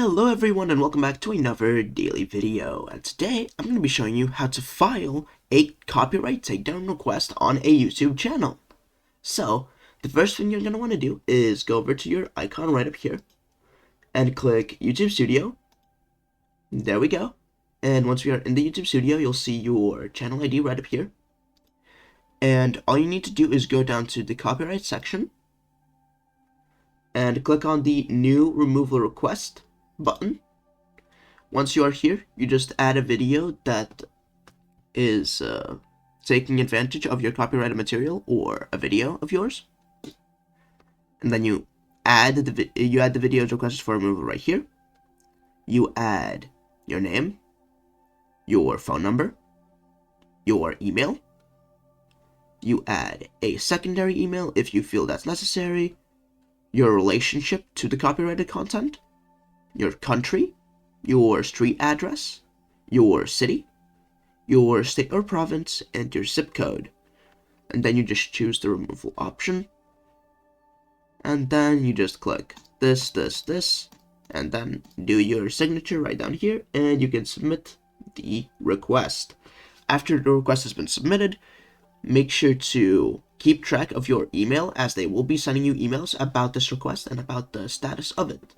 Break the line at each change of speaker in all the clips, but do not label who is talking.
Hello everyone and welcome back to another daily video, and today I'm going to be showing you how to file a copyright takedown request on a YouTube channel. So the first thing you're going to want to do is go over to your icon right up here and click YouTube Studio. There we go. And once we are in the YouTube Studio, you'll see your channel ID right up here. And all you need to do is go down to the copyright section and click on the new removal request button. Once you are here, you just add a video that is taking advantage of your copyrighted material or a video of yours, and then you add the videos requested for removal right here. You add your name, your phone number, your email. You add a secondary email if you feel that's necessary, your relationship to the copyrighted content, your country, your street address, your city, your state or province, and your zip code. And then you just choose the removal option. And then you just click this, and then do your signature right down here, and you can submit the request. After the request has been submitted, make sure to keep track of your email, as they will be sending you emails about this request and about the status of it.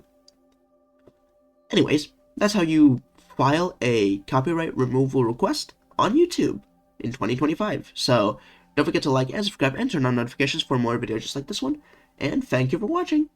Anyways, that's how you file a copyright removal request on YouTube in 2025. So don't forget to like and subscribe and turn on notifications for more videos just like this one. And thank you for watching.